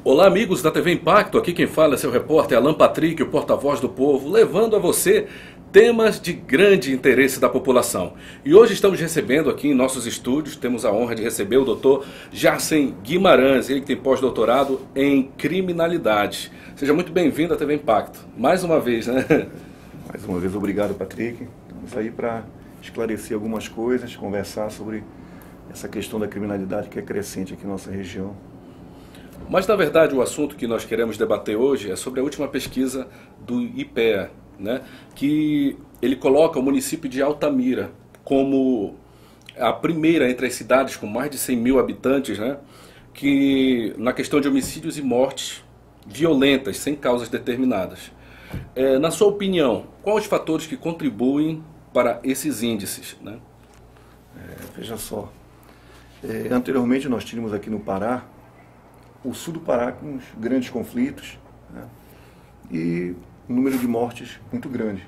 Olá, amigos da TV Impacto. Aqui quem fala é seu repórter Alan Patrick, o porta-voz do povo, levando a você temas de grande interesse da população. E hoje estamos recebendo aqui em nossos estúdios, temos a honra de receber o Dr. Jarcem Guimarães, ele que tem pós-doutorado em criminalidade. Seja muito bem-vindo à TV Impacto. Mais uma vez, né? Mais uma vez, obrigado, Patrick. Estamos aí para esclarecer algumas coisas, conversar sobre essa questão da criminalidade que é crescente aqui na nossa região. Mas, na verdade, o assunto que nós queremos debater hoje é sobre a última pesquisa do IPEA, né? Que ele coloca o município de Altamira como a primeira entre as cidades com mais de 100 mil habitantes, né? Que, na questão de homicídios e mortes violentas, sem causas determinadas. Na sua opinião, quais os fatores que contribuem para esses índices, né? Veja só, anteriormente nós tínhamos aqui no Pará, o sul do Pará com uns grandes conflitos, né? E um número de mortes muito grande.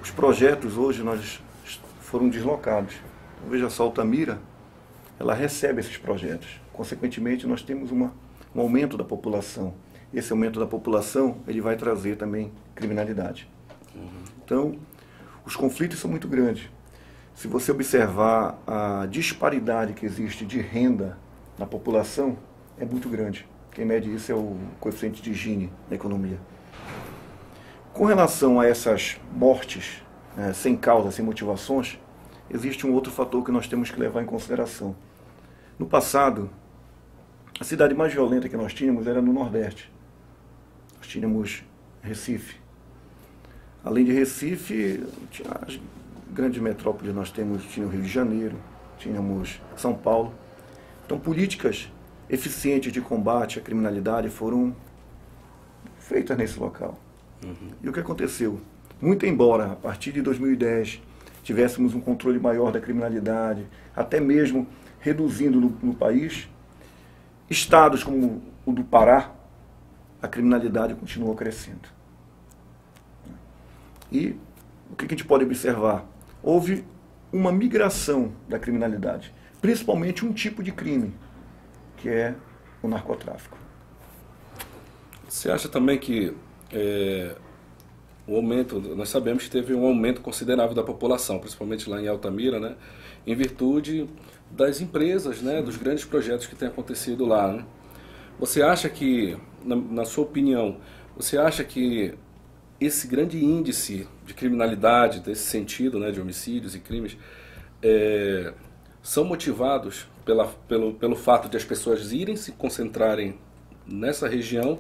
Os projetos hoje foram deslocados. Então, veja só, Altamira, ela recebe esses projetos. Consequentemente, nós temos um aumento da população. Esse aumento da população, ele vai trazer também criminalidade. Então, os conflitos são muito grandes. Se você observar a disparidade que existe de renda na população, é muito grande. Quem mede isso é o coeficiente de Gini na economia. Com relação a essas mortes, sem causa, sem motivações, existe um outro fator que nós temos que levar em consideração. No passado, a cidade mais violenta que nós tínhamos era no Nordeste. Nós tínhamos Recife. Além de Recife, tinha as grandes metrópoles, nós tínhamos o Rio de Janeiro, tínhamos São Paulo. Então, políticas eficientes de combate à criminalidade foram feitas nesse local. E o que aconteceu? Muito embora, a partir de 2010, tivéssemos um controle maior da criminalidade, até mesmo reduzindo no país, estados como o do Pará, a criminalidade continuou crescendo. E o que a gente pode observar? Houve uma migração da criminalidade, principalmente um tipo de crime, que é o narcotráfico. Você acha também que o aumento, nós sabemos que teve um aumento considerável da população, principalmente lá em Altamira, né, em virtude das empresas, né, dos grandes projetos que têm acontecido lá, né? Você acha que, na sua opinião, você acha que esse grande índice de criminalidade, desse sentido, né, de homicídios e crimes, são motivados pelo fato de as pessoas irem se concentrarem nessa região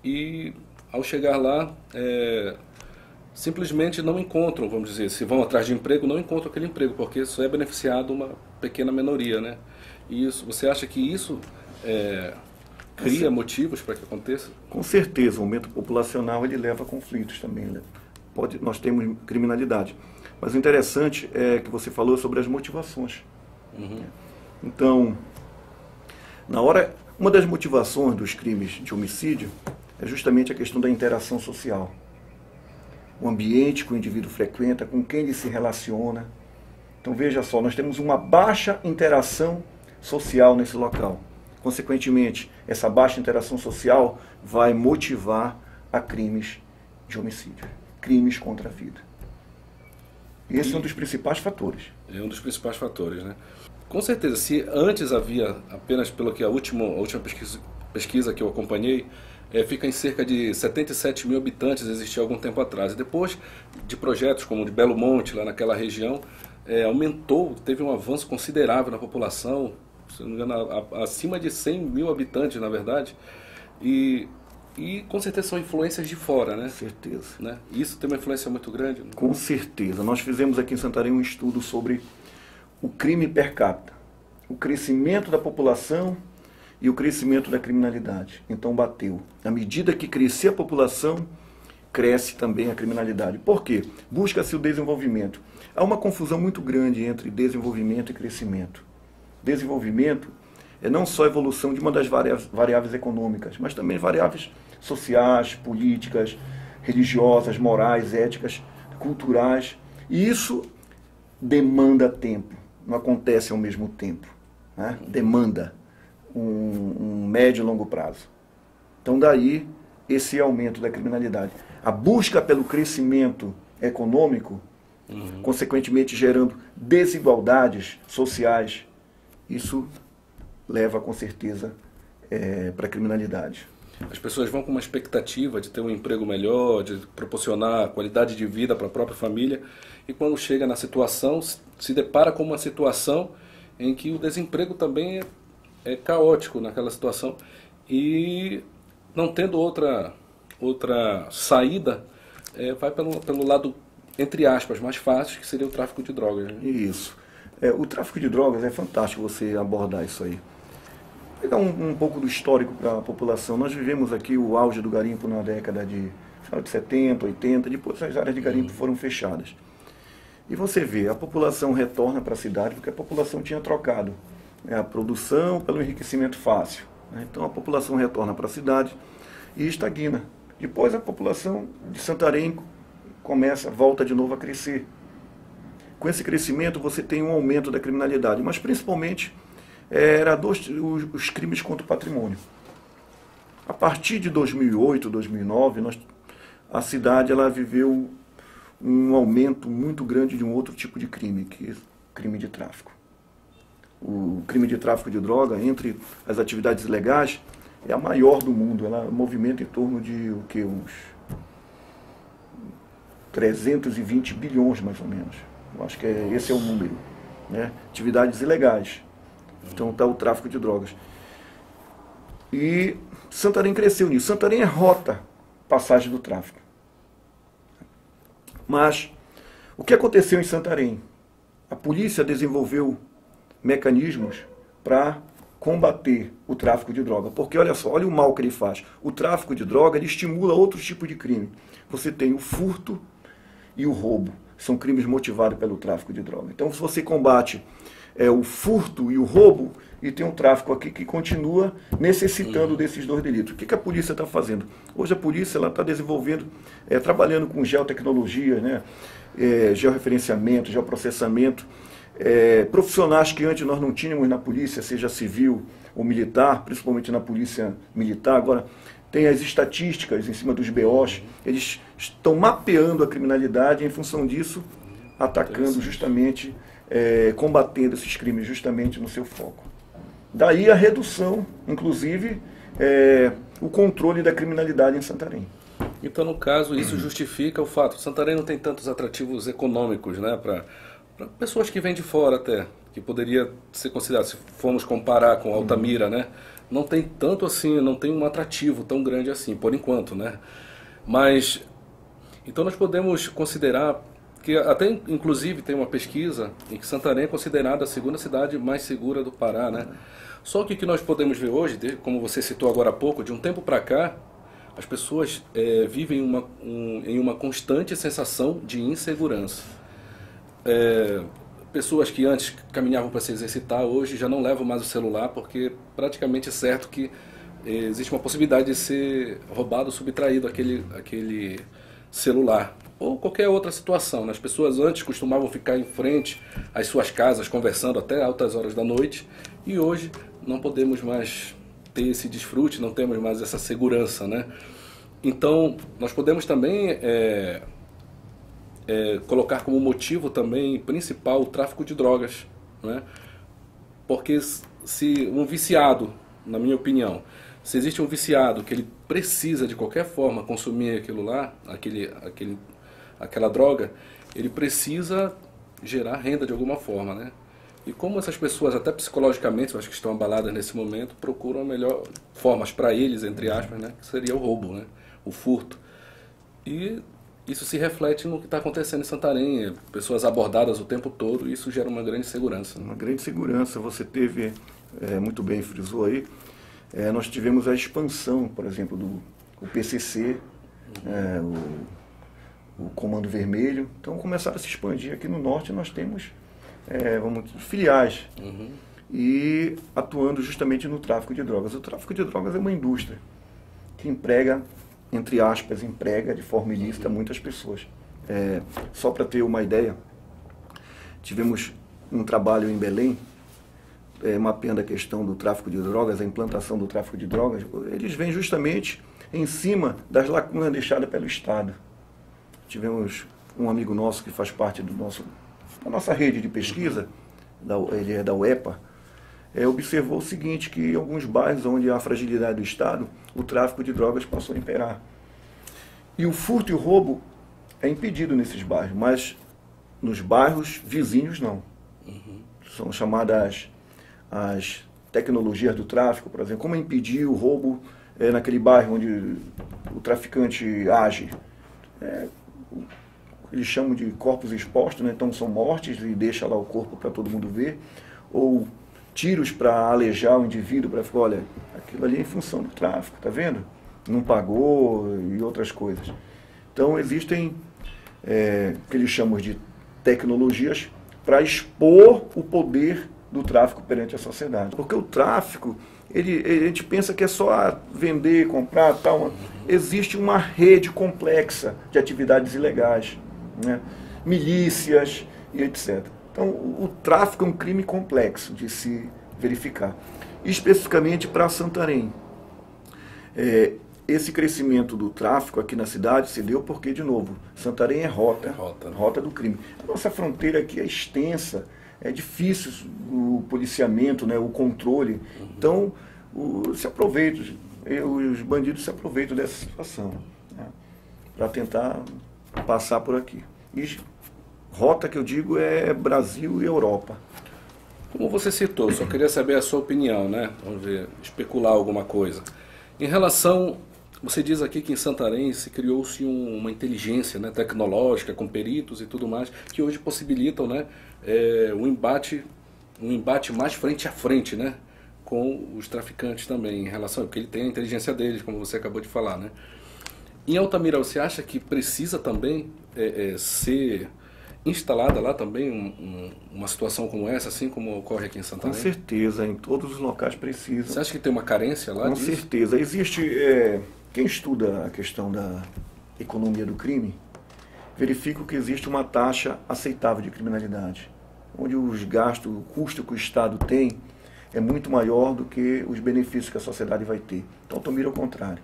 e, ao chegar lá, simplesmente não encontram, vamos dizer, se vão atrás de emprego, não encontram aquele emprego, porque só é beneficiado uma pequena minoria, né? E isso, você acha que isso cria motivos para que aconteça? Com certeza, o aumento populacional ele leva a conflitos também, né? Nós temos criminalidade. Mas o interessante é que você falou sobre as motivações. Então, uma das motivações dos crimes de homicídio é justamente a questão da interação social. O ambiente que o indivíduo frequenta, com quem ele se relaciona. Então veja só, nós temos uma baixa interação social nesse local. Consequentemente, essa baixa interação social vai motivar a crimes de homicídio, crimes contra a vida. Esse é um dos principais fatores. É um dos principais fatores, né? Com certeza, se antes havia, apenas pelo que a última pesquisa que eu acompanhei, fica em cerca de 77 mil habitantes, existia algum tempo atrás. E depois de projetos como o de Belo Monte, lá naquela região, aumentou, teve um avanço considerável na população, se não me engano, acima de 100 mil habitantes, na verdade. E com certeza são influências de fora, né? Com certeza. Né? Isso tem uma influência muito grande? Né? Com certeza. Nós fizemos aqui em Santarém um estudo sobre o crime per capita, o crescimento da população e o crescimento da criminalidade. Então bateu. À medida que crescer a população, cresce também a criminalidade. Por quê? Busca-se o desenvolvimento. Há uma confusão muito grande entre desenvolvimento e crescimento. Desenvolvimento é não só a evolução de uma das variáveis econômicas, mas também variáveis sociais, políticas, religiosas, morais, éticas, culturais. E isso demanda tempo, não acontece ao mesmo tempo, né? Demanda. um médio e longo prazo. Então daí esse aumento da criminalidade. A busca pelo crescimento econômico, consequentemente gerando desigualdades sociais, isso leva com certeza para a criminalidade. As pessoas vão com uma expectativa de ter um emprego melhor, de proporcionar qualidade de vida para a própria família, e quando chega na situação, se depara com uma situação em que o desemprego também é caótico naquela situação, e não tendo outra saída, vai pelo lado, entre aspas, mais fácil, que seria o tráfico de drogas. Né? Isso. O tráfico de drogas é fantástico você abordar isso aí. Vou pegar um pouco do histórico para a população. Nós vivemos aqui o auge do garimpo na década de 70, 80, depois as áreas de garimpo foram fechadas. E você vê, a população retorna para a cidade porque a população tinha trocado a produção pelo enriquecimento fácil. Né? Então a população retorna para a cidade e estagna. Depois a população de Santarém volta de novo a crescer. Com esse crescimento você tem um aumento da criminalidade, mas principalmente os crimes contra o patrimônio. A partir de 2008, 2009, a cidade viveu um aumento muito grande de um outro tipo de crime, que é o crime de tráfico. O crime de tráfico de droga, entre as atividades ilegais, é a maior do mundo. Ela movimenta em torno de uns 320 bilhões, mais ou menos. Eu acho que esse é o número. Né? Atividades ilegais. Então está o tráfico de drogas. E Santarém cresceu nisso. Santarém é rota, passagem do tráfico. Mas o que aconteceu em Santarém? A polícia desenvolveu mecanismos para combater o tráfico de droga. Porque olha só, olha o mal que ele faz. O tráfico de droga ele estimula outro tipo de crime. Você tem o furto e o roubo. São crimes motivados pelo tráfico de droga. Então se você combate o furto e o roubo, e tem um tráfico aqui que continua necessitando desses dois delitos. O que a polícia está fazendo? Hoje a polícia está desenvolvendo, trabalhando com geotecnologia, né? Georreferenciamento, geoprocessamento, profissionais que antes nós não tínhamos na polícia, seja civil ou militar, principalmente na polícia militar. Agora tem as estatísticas em cima dos BOs, eles estão mapeando a criminalidade e, em função disso, atacando justamente, combatendo esses crimes justamente no seu foco. Daí a redução, inclusive, o controle da criminalidade em Santarém. Então, no caso, isso justifica o fato. Santarém não tem tantos atrativos econômicos, né, para pessoas que vêm de fora até, que poderia ser considerado, se formos comparar com Altamira, né, não tem tanto assim, não tem um atrativo tão grande assim, por enquanto, né. Mas, então nós podemos considerar que até, inclusive, tem uma pesquisa em que Santarém é considerada a segunda cidade mais segura do Pará, né? Só que o que nós podemos ver hoje, como você citou agora há pouco, de um tempo para cá, as pessoas vivem em uma constante sensação de insegurança. Pessoas que antes caminhavam para se exercitar, hoje já não levam mais o celular, porque praticamente é certo que existe uma possibilidade de ser roubado, subtraído aquele celular. Ou qualquer outra situação. As pessoas antes costumavam ficar em frente às suas casas conversando até altas horas da noite, e hoje não podemos mais ter esse desfrute, não temos mais essa segurança, né? Então nós podemos também colocar como motivo também principal o tráfico de drogas, né? Porque se um viciado, na minha opinião, se existe um viciado que ele precisa de qualquer forma consumir aquilo lá, aquela droga, ele precisa gerar renda de alguma forma, né? E como essas pessoas, até psicologicamente, eu acho que estão abaladas nesse momento, procuram melhor formas para eles, entre aspas, né? Que seria o roubo, né? O furto. E isso se reflete no que está acontecendo em Santarém, pessoas abordadas o tempo todo, e isso gera uma grande segurança. Uma grande segurança. Você teve, muito bem frisou aí, nós tivemos a expansão, por exemplo, do PCC, o Comando Vermelho. Então começaram a se expandir. Aqui no norte nós temos filiais e atuando justamente no tráfico de drogas. O tráfico de drogas é uma indústria que emprega, entre aspas, emprega de forma ilícita muitas pessoas. Só para ter uma ideia, tivemos um trabalho em Belém, mapeando a questão do tráfico de drogas, a implantação do tráfico de drogas, eles vêm justamente em cima das lacunas deixadas pelo Estado. Tivemos um amigo nosso que faz parte da nossa rede de pesquisa, ele é da UEPA, observou o seguinte, que em alguns bairros onde há fragilidade do Estado, o tráfico de drogas passou a imperar. E o furto e o roubo é impedido nesses bairros, mas nos bairros vizinhos não. São chamadas as tecnologias do tráfico, por exemplo, como impedir o roubo naquele bairro onde o traficante age. Eles chamam de corpos expostos, né? Então são mortes e deixa lá o corpo para todo mundo ver, ou tiros para alejar o indivíduo, para falar, olha, aquilo ali é em função do tráfico, tá vendo? Não pagou e outras coisas. Então existem o que eles chamam de tecnologias para expor o poder do tráfico perante a sociedade. Porque o tráfico, a gente pensa que é só vender, comprar, tal. Existe uma rede complexa de atividades ilegais, né? Milícias e etc. Então, o tráfico é um crime complexo de se verificar. Especificamente para Santarém. Esse crescimento do tráfico aqui na cidade se deu porque, de novo, Santarém é rota do crime. A nossa fronteira aqui é extensa, é difícil o policiamento, né, o controle. Então, os bandidos se aproveitam dessa situação, né, para tentar passar por aqui. E rota que eu digo é Brasil e Europa. Como você citou, só queria saber a sua opinião, né? Vamos ver, especular alguma coisa. Em relação, você diz aqui que em Santarém se criou-se uma inteligência, né, tecnológica, com peritos e tudo mais, que hoje possibilitam, né, um embate mais frente a frente, né, com os traficantes também, em relação, porque ele tem a inteligência deles, como você acabou de falar, né? Em Altamira, você acha que precisa também ser instalada lá também uma situação como essa, assim como ocorre aqui em Santarém? Com certeza, em todos os locais precisam. Você acha que tem uma carência lá disso? Com certeza. Existe, quem estuda a questão da economia do crime, verifica que existe uma taxa aceitável de criminalidade, onde os gastos, o custo que o Estado tem é muito maior do que os benefícios que a sociedade vai ter. Então, Altamira é o contrário,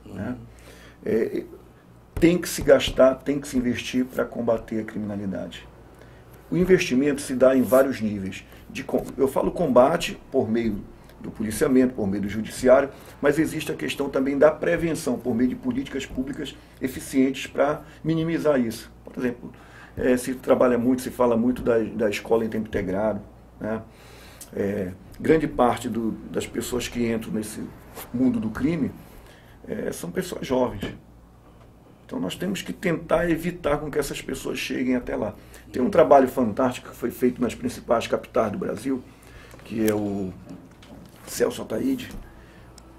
né? Tem que se gastar, tem que se investir para combater a criminalidade. O investimento se dá em vários níveis. Eu falo combate por meio do policiamento, por meio do judiciário, mas existe a questão também da prevenção, por meio de políticas públicas eficientes para minimizar isso. Por exemplo, se fala muito da escola em tempo integrado, né? Grande parte das pessoas que entram nesse mundo do crime são pessoas jovens. Então nós temos que tentar evitar com que essas pessoas cheguem até lá. Tem um trabalho fantástico que foi feito nas principais capitais do Brasil, que é o Celso Ataíde,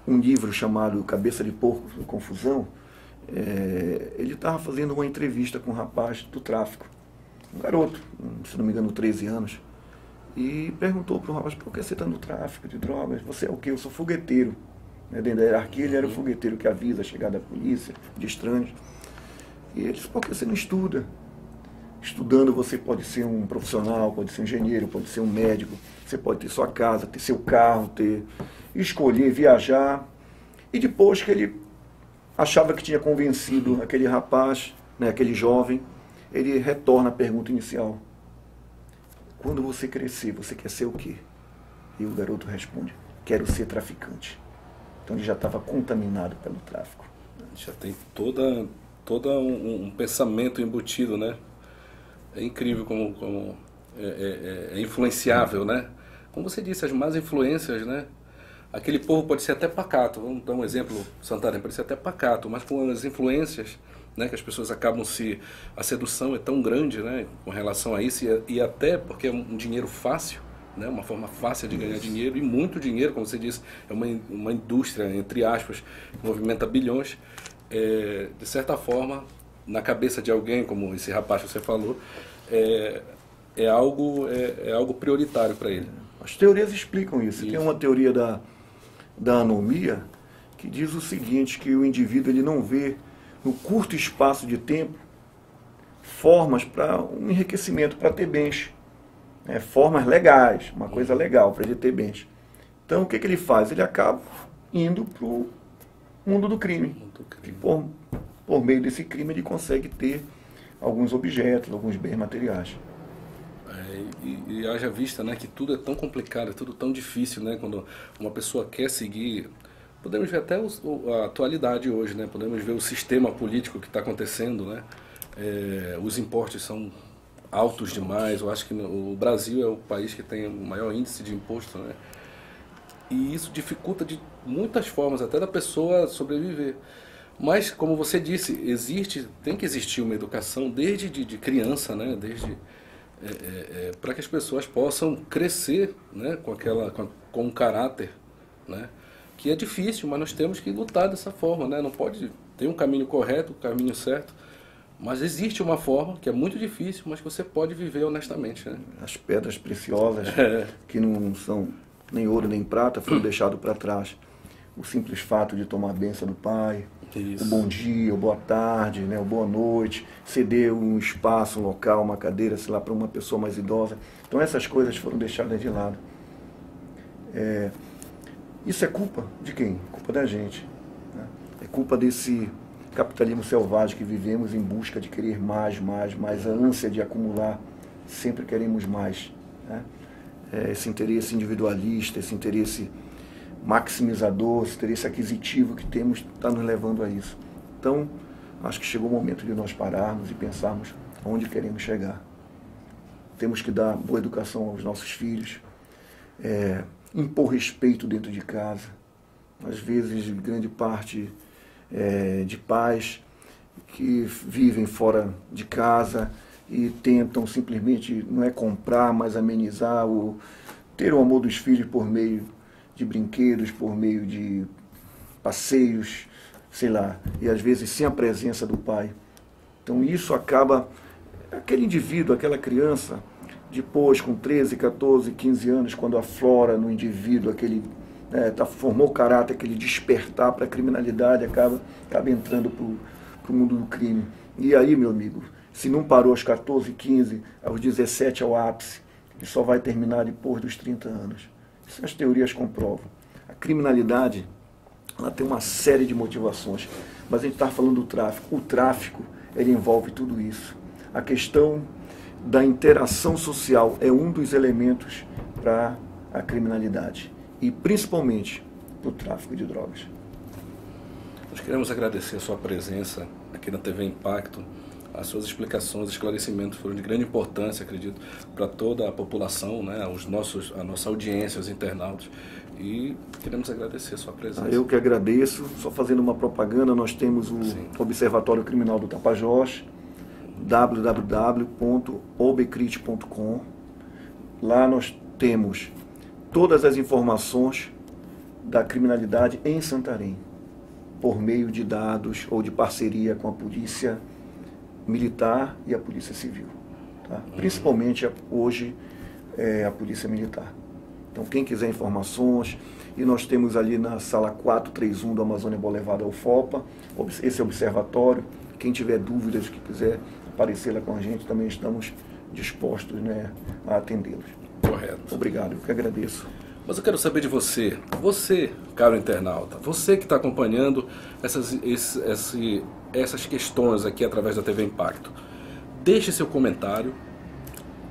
um livro chamado Cabeça de Porco e Confusão. Ele estava fazendo uma entrevista com um rapaz do tráfico, um garoto, se não me engano, 13 anos, e perguntou para o rapaz: por que você está no tráfico de drogas? Você é o quê? Eu sou fogueteiro. Dentro da hierarquia, ele era o fogueteiro que avisa a chegada da polícia, de estranhos. E ele disse: por que você não estuda? Estudando você pode ser um profissional, pode ser um engenheiro, pode ser um médico, você pode ter sua casa, ter seu carro, escolher, viajar. E depois que ele achava que tinha convencido aquele rapaz, né, aquele jovem, ele retorna à pergunta inicial: quando você crescer, você quer ser o quê? E o garoto responde: quero ser traficante. Então ele já estava contaminado pelo tráfico. Já tem todo um pensamento embutido, né? É incrível como é influenciável, né? Como você disse, as más influências, né? Aquele povo pode ser até pacato, vamos dar um exemplo, Santarém pode ser até pacato, mas com as influências, né, que as pessoas acabam a sedução é tão grande, né, com relação a isso, e até porque é um dinheiro fácil, né, uma forma fácil de ganhar dinheiro, e muito dinheiro, como você disse, é uma indústria, entre aspas, que movimenta bilhões. De certa forma, na cabeça de alguém, como esse rapaz que você falou, é algo prioritário para ele. As teorias explicam isso. Tem uma teoria da anomia que diz o seguinte, que o indivíduo ele não vê, no curto espaço de tempo, formas para um enriquecimento, para ter bens. formas legais, uma coisa legal para ele ter bens. Então o que ele faz? Ele acaba indo para o mundo do crime. E por meio desse crime ele consegue ter alguns objetos, alguns bens materiais. E haja vista, né, que tudo é tão complicado, é tudo tão difícil, né, quando uma pessoa quer seguir. Podemos ver até a atualidade hoje, né, podemos ver o sistema político que está acontecendo, né, os impostos são altos demais. Eu acho que o Brasil é o país que tem o maior índice de imposto, né, e isso dificulta de muitas formas até da pessoa sobreviver. Mas, como você disse, tem que existir uma educação desde de criança, né, para que as pessoas possam crescer, né, com um caráter, né, que é difícil, mas nós temos que lutar dessa forma, né, não pode ter um caminho correto, um caminho certo, mas existe uma forma que é muito difícil, mas que você pode viver honestamente, né? As pedras preciosas, que não são nem ouro nem prata, foram deixadas para trás. O simples fato de tomar a bênção do Pai, o bom dia, o boa tarde, né, o boa noite, ceder um espaço, um local, uma cadeira, sei lá, para uma pessoa mais idosa. Então essas coisas foram deixadas de lado. Isso é culpa de quem? Culpa da gente, né? É culpa desse capitalismo selvagem que vivemos em busca de querer mais, a ânsia de acumular, sempre queremos mais, né? Esse interesse individualista, esse interesse maximizador, esse interesse aquisitivo que temos está nos levando a isso. Então, acho que chegou o momento de nós pararmos e pensarmos onde queremos chegar. Temos que dar boa educação aos nossos filhos, impor respeito dentro de casa. Às vezes, grande parte de pais que vivem fora de casa e tentam simplesmente, não é comprar, mas amenizar, ter o amor dos filhos por meio de brinquedos, por meio de passeios, sei lá, e às vezes sem a presença do pai. Então isso acaba, aquele indivíduo, aquela criança, depois com 13, 14, 15 anos, quando aflora no indivíduo, formou o caráter, aquele despertar para a criminalidade, acaba entrando para o mundo do crime. E aí, meu amigo, se não parou aos 14, 15, aos 17 é o ápice, e só vai terminar depois dos 30 anos. Isso as teorias comprovam. A criminalidade, ela tem uma série de motivações, mas a gente está falando do tráfico. O tráfico, ele envolve tudo isso. A questão da interação social é um dos elementos para a criminalidade, e principalmente para o tráfico de drogas. Nós queremos agradecer a sua presença aqui na TV Impacto. As suas explicações, esclarecimentos foram de grande importância, acredito, para toda a população, né, a nossa audiência, os internautas. E queremos agradecer a sua presença. Eu que agradeço. Só fazendo uma propaganda, nós temos o Observatório Criminal do Tapajós, www.obcrit.com. Lá nós temos todas as informações da criminalidade em Santarém, por meio de dados ou de parceria com a Polícia Militar e a Polícia Civil, tá? Principalmente hoje a Polícia Militar. Então quem quiser informações, e nós temos ali na sala 431 do Amazônia Boulevard da UFOPA, esse observatório. Quem tiver dúvidas, que quiser aparecer lá com a gente, também estamos dispostos, né, a atendê-los. Correto. Obrigado, eu que agradeço. Mas eu quero saber de você, caro internauta, você que está acompanhando essas questões aqui através da TV Impacto. Deixe seu comentário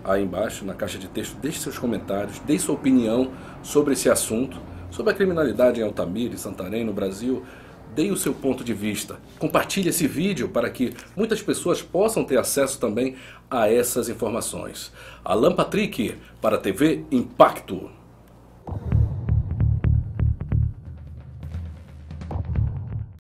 aí embaixo, na caixa de texto, deixe seus comentários, dê sua opinião sobre esse assunto, sobre a criminalidade em Altamira, em Santarém, no Brasil. Dê o seu ponto de vista. Compartilhe esse vídeo para que muitas pessoas possam ter acesso também a essas informações. Alan Patrick, para a TV Impacto.